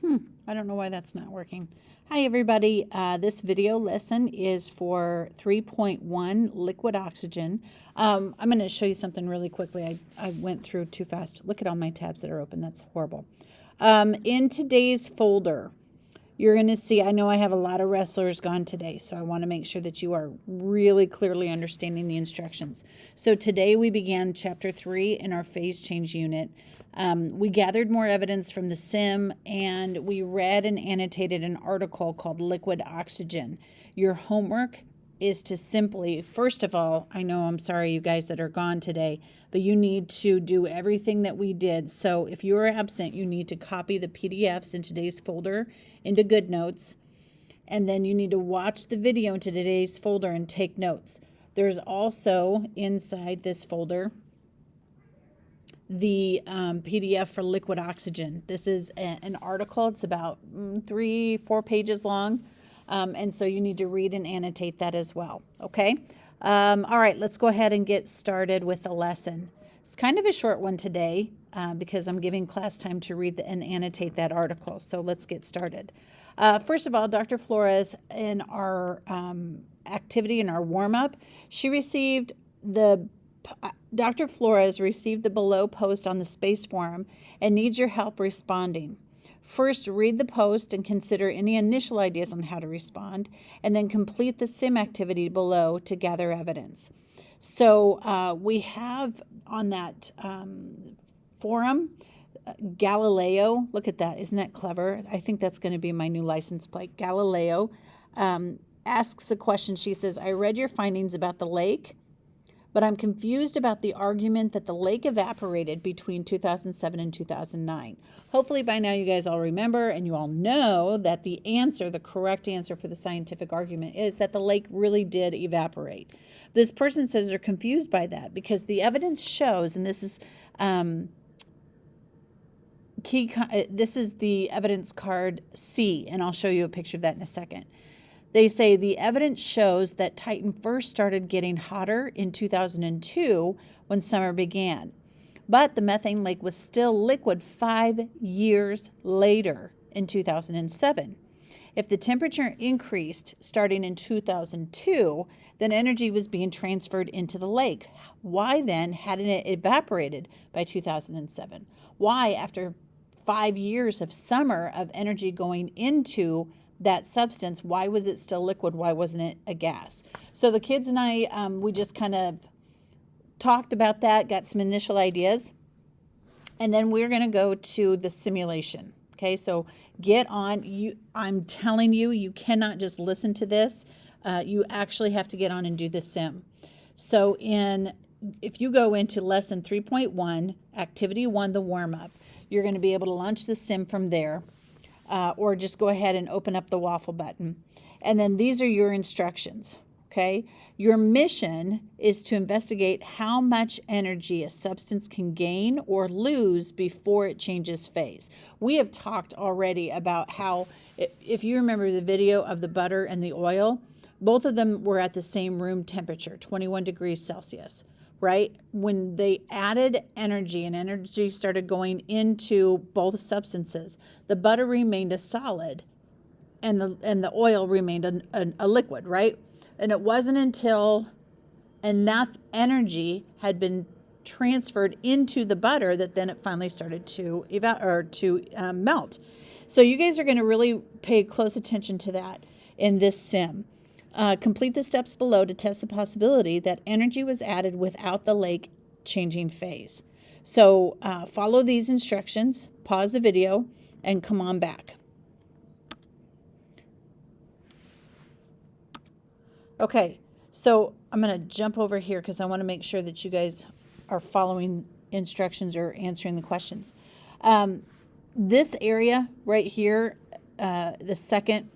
I don't know why that's not working. Hi everybody, this video lesson is for 3.1 liquid oxygen. I'm going to show you something really quickly. I went through too fast. Look at all my tabs that are open. That's horrible. In today's folder, you're going to see, I know I have a lot of wrestlers gone today, so I want to make sure that you are really clearly understanding the instructions. So today we began chapter 3 in our phase change unit. We gathered more evidence from the SIM, and we read and annotated an article called Liquid Oxygen. Your homework is to simply, first of all, I know I'm sorry you guys that are gone today, but you need to do everything that we did. So if you are absent, you need to copy the PDFs in today's folder into GoodNotes, and then you need to watch the video in today's folder and take notes. There's also inside this folder the PDF for liquid oxygen. This is an article. It's about 3-4 pages long. And so you need to read and annotate that as well. Okay. All right, let's go ahead and get started with the lesson. It's kind of a short one today because I'm giving class time to read and annotate that article. So let's get started. First of all, Dr. Flores, in our activity, in our warm-up, Dr. Flores received the below post on the Space Forum and needs your help responding. First, read the post and consider any initial ideas on how to respond, and then complete the SIM activity below to gather evidence. So we have on that forum, Galileo, look at that, isn't that clever? I think that's going to be my new license plate. Galileo asks a question. She says, I read your findings about the lake, but I'm confused about the argument that the lake evaporated between 2007 and 2009. Hopefully by now you guys all remember and you all know that the correct answer for the scientific argument is that the lake really did evaporate. This person says they're confused by that because the evidence shows, and this is this is the evidence card C, and I'll show you a picture of that in a second. They say the evidence shows that Titan first started getting hotter in 2002 when summer began, but the methane lake was still liquid 5 years later in 2007. If the temperature increased starting in 2002, then energy was being transferred into the lake. Why then hadn't it evaporated by 2007? Why, after 5 years of summer of energy going into that substance, why was it still liquid? Why wasn't it a gas? So the kids and I, we just kind of talked about that, got some initial ideas, and then we're going to go to the simulation. Okay, so get on. I'm telling you, you cannot just listen to this. You actually have to get on and do the sim. So if you go into lesson 3.1, activity 1, the warm-up, you're going to be able to launch the sim from there. Or just go ahead and open up the waffle button. And then these are your instructions, okay? Your mission is to investigate how much energy a substance can gain or lose before it changes phase. We have talked already about how, if you remember the video of the butter and the oil, both of them were at the same room temperature, 21 degrees Celsius. Right? When they added energy and energy started going into both substances, the butter remained a solid and the oil remained a liquid, right? And it wasn't until enough energy had been transferred into the butter that then it finally started to melt. So you guys are going to really pay close attention to that in this sim. Complete the steps below to test the possibility that energy was added without the lake changing phase. So follow these instructions, pause the video, and come on back. Okay, so I'm going to jump over here because I want to make sure that you guys are following instructions or answering the questions. This area right here, the second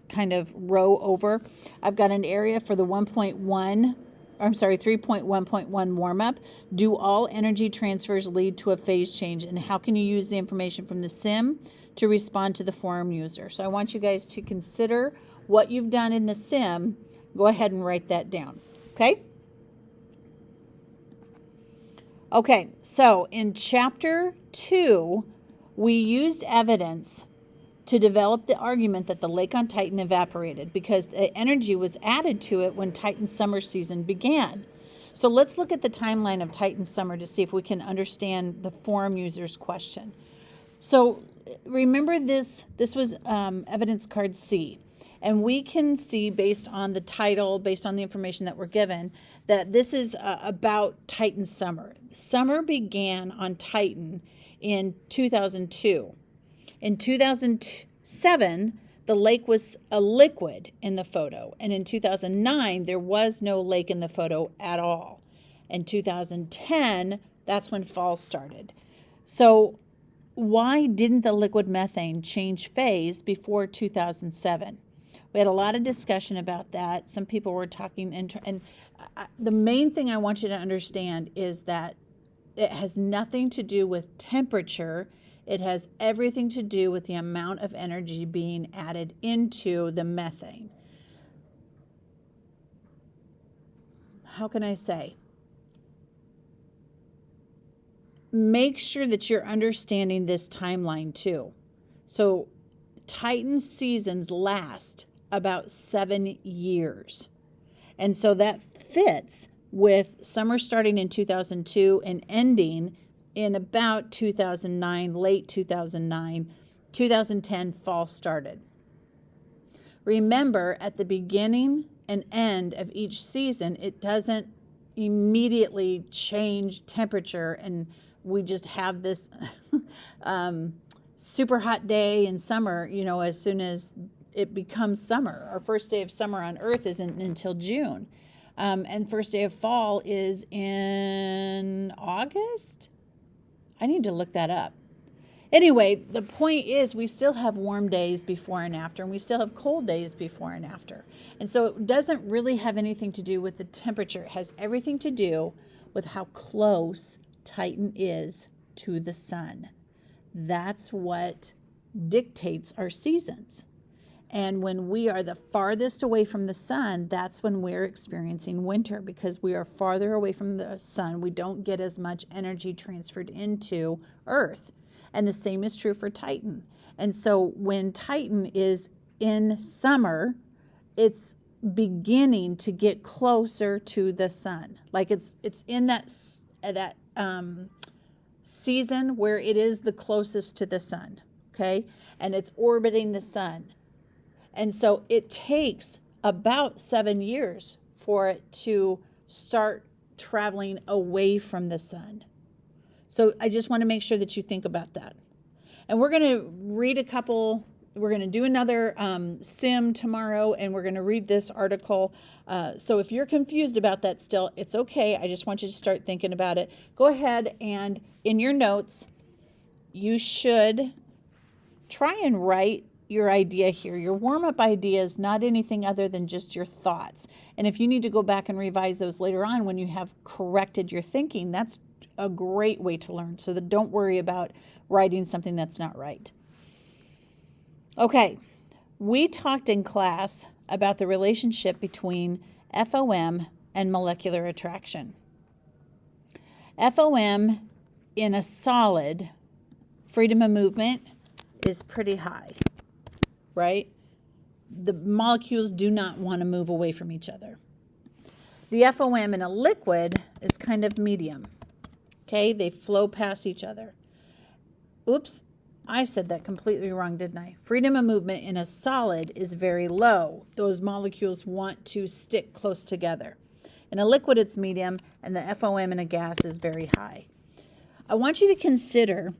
kind of row over, I've got an area for the 3.1.1 warm-up. Do all energy transfers lead to a phase change, and how can you use the information from the sim to respond to the forum user? So I want you guys to consider what you've done in the sim. Go ahead and write that down, okay? Okay, so in chapter 2, we used evidence to develop the argument that the lake on Titan evaporated because the energy was added to it when Titan's summer season began. So let's look at the timeline of Titan's summer to see if we can understand the forum user's question. So remember this was evidence card C. And we can see based on the title, based on the information that we're given, that this is about Titan's summer. Summer began on Titan in 2002. In 2007, the lake was a liquid in the photo. And in 2009, there was no lake in the photo at all. In 2010, that's when fall started. So why didn't the liquid methane change phase before 2007? We had a lot of discussion about that. Some people were talking, and the main thing I want you to understand is that it has nothing to do with temperature. It has everything to do with the amount of energy being added into the methane. How can I say? Make sure that you're understanding this timeline too. So Titan seasons last about 7 years. And so that fits with summer starting in 2002 and ending in about 2009, late 2009, 2010 fall started. Remember, at the beginning and end of each season, it doesn't immediately change temperature and we just have this super hot day in summer, as soon as it becomes summer. Our first day of summer on Earth isn't until June. And first day of fall is in August? I need to look that up. Anyway, the point is we still have warm days before and after, and we still have cold days before and after. And so it doesn't really have anything to do with the temperature. It has everything to do with how close Titan is to the sun. That's what dictates our seasons. And when we are the farthest away from the sun, that's when we're experiencing winter because we are farther away from the sun. We don't get as much energy transferred into Earth. And the same is true for Titan. And so when Titan is in summer, it's beginning to get closer to the sun. Like it's in that season where it is the closest to the sun, okay? And it's orbiting the sun. And so it takes about 7 years for it to start traveling away from the sun. So I just want to make sure that you think about that. And we're going to read we're going to do another sim tomorrow, and we're going to read this article. So if you're confused about that still, it's okay. I just want you to start thinking about it. Go ahead and in your notes, you should try and write your idea here. Your warm-up idea is not anything other than just your thoughts. And if you need to go back and revise those later on when you have corrected your thinking, that's a great way to learn. So that don't worry about writing something that's not right. Okay, we talked in class about the relationship between FOM and molecular attraction. FOM in a solid, freedom of movement, is pretty high, right? The molecules do not want to move away from each other. The FOM in a liquid is kind of medium, okay? They flow past each other. Oops, I said that completely wrong, didn't I? Freedom of movement in a solid is very low. Those molecules want to stick close together. In a liquid, it's medium, and the FOM in a gas is very high. I want you to consider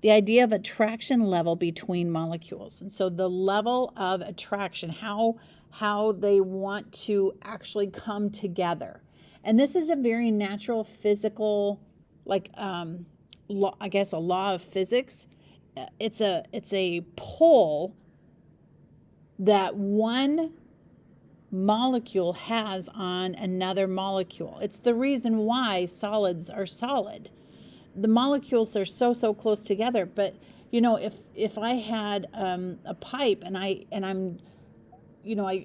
the idea of attraction level between molecules. And so the level of attraction, how they want to actually come together. And this is a very natural physical, I guess a law of physics. It's a pull that one molecule has on another molecule. It's the reason why solids are solid. The molecules are so close together, but if I had a pipe and I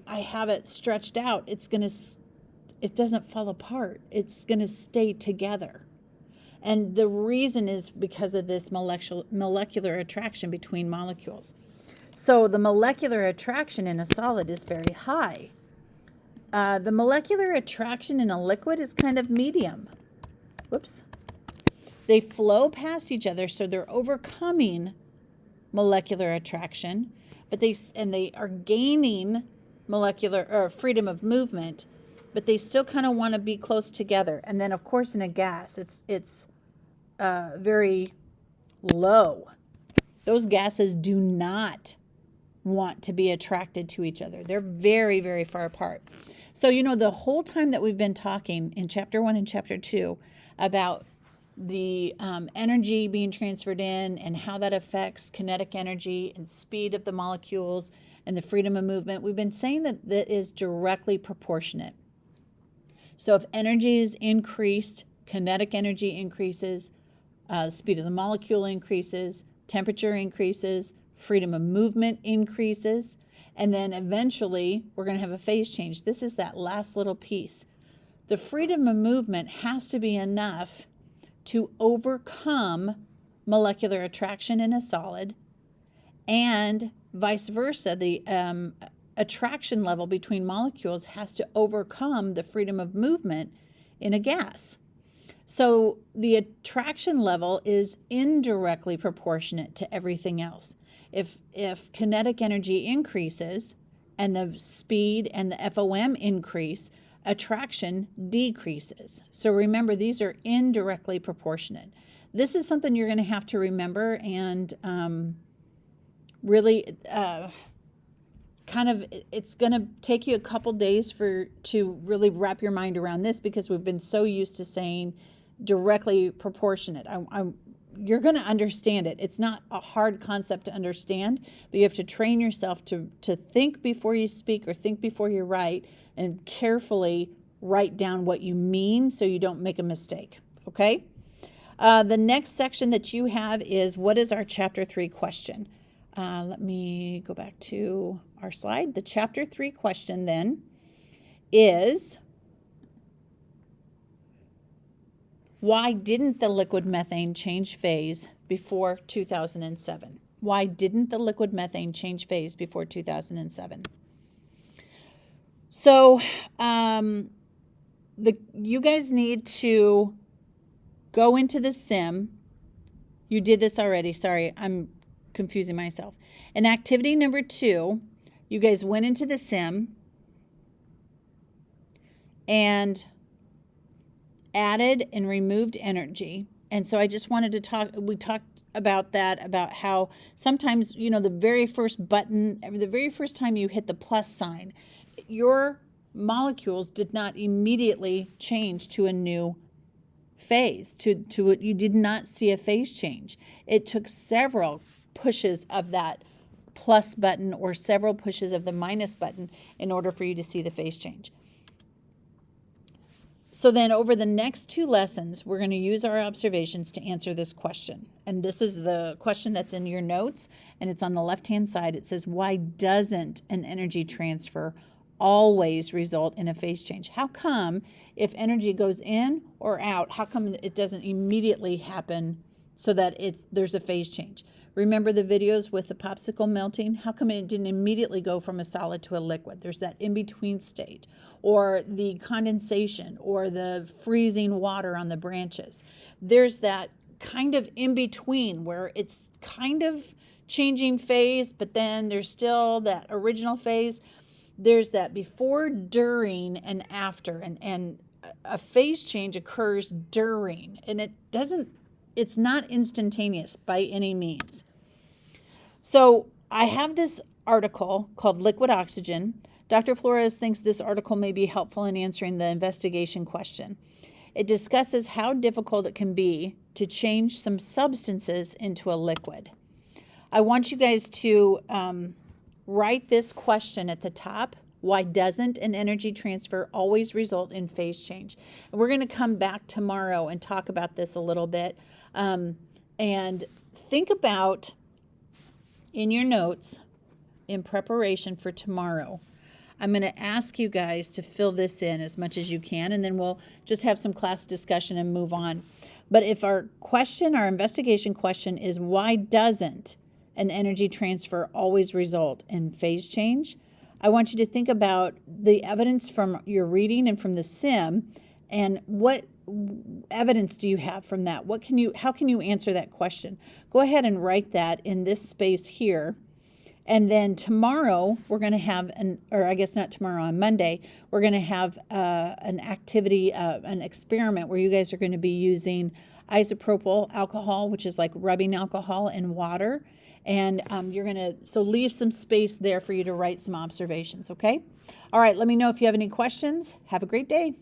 have it stretched out, it doesn't fall apart. It's gonna stay together. And the reason is because of this molecular attraction between molecules. So the molecular attraction in a solid is very high. The molecular attraction in a liquid is kind of medium. Whoops. They flow past each other, so they're overcoming molecular attraction, but they are gaining molecular or freedom of movement, but they still kind of want to be close together. And then, of course, in a gas, it's very low. Those gases do not want to be attracted to each other. They're very, very far apart. So, the whole time that we've been talking in chapter 1 and chapter 2 about the energy being transferred in and how that affects kinetic energy and speed of the molecules and the freedom of movement, we've been saying that that is directly proportionate. So if energy is increased, kinetic energy increases, speed of the molecule increases, temperature increases, freedom of movement increases, and then eventually we're going to have a phase change. This is that last little piece. The freedom of movement has to be enough to overcome molecular attraction in a solid, and vice versa. The attraction level between molecules has to overcome the freedom of movement in a gas. So the attraction level is indirectly proportionate to everything else. If kinetic energy increases and the speed and the FOM increase, attraction decreases. So remember, these are indirectly proportionate. This is something you're going to have to remember and really it's going to take you a couple days to really wrap your mind around this, because we've been so used to saying directly proportionate. You're going to understand it. It's not a hard concept to understand, but you have to train yourself to think before you speak or think before you write, and carefully write down what you mean so you don't make a mistake, okay? The next section that you have is, what is our Chapter 3 question? Let me go back to our slide. The Chapter 3 question then is, why didn't the liquid methane change phase before 2007? Why didn't the liquid methane change phase before 2007? So you guys need to go into the sim. You did this already. Sorry, I'm confusing myself. In activity number 2, you guys went into the sim and added and removed energy. And so I just wanted to we talked about that, about how sometimes, the very first button, the very first time you hit the plus sign, your molecules did not immediately change to a new phase. You did not see a phase change. It took several pushes of that plus button or several pushes of the minus button in order for you to see the phase change. So then over the next 2 lessons, we're going to use our observations to answer this question. And this is the question that's in your notes, and it's on the left-hand side. It says, why doesn't an energy transfer always result in a phase change? How come if energy goes in or out, how come it doesn't immediately happen so that there's a phase change? Remember the videos with the popsicle melting? How come it didn't immediately go from a solid to a liquid? There's that in-between state, or the condensation, or the freezing water on the branches. There's that kind of in-between where it's kind of changing phase, but then there's still that original phase. There's that before, during, and after, and a phase change occurs during, and it's not instantaneous by any means. So I have this article called Liquid Oxygen. Dr. Flores thinks this article may be helpful in answering the investigation question. It discusses how difficult it can be to change some substances into a liquid. I want you guys to write this question at the top. Why doesn't an energy transfer always result in phase change? And we're going to come back tomorrow and talk about this a little bit. And think about in your notes in preparation for tomorrow. I'm going to ask you guys to fill this in as much as you can, and then we'll just have some class discussion and move on. But if our investigation question is, why doesn't and energy transfer always result in phase change? I want you to think about the evidence from your reading and from the sim, and what evidence do you have from that? How can you answer that question? Go ahead and write that in this space here. And then tomorrow we're going to have not tomorrow, on Monday, we're going to have an activity, an experiment where you guys are going to be using isopropyl alcohol, which is like rubbing alcohol, and water. And you're going to leave some space there for you to write some observations, okay? All right, let me know if you have any questions. Have a great day.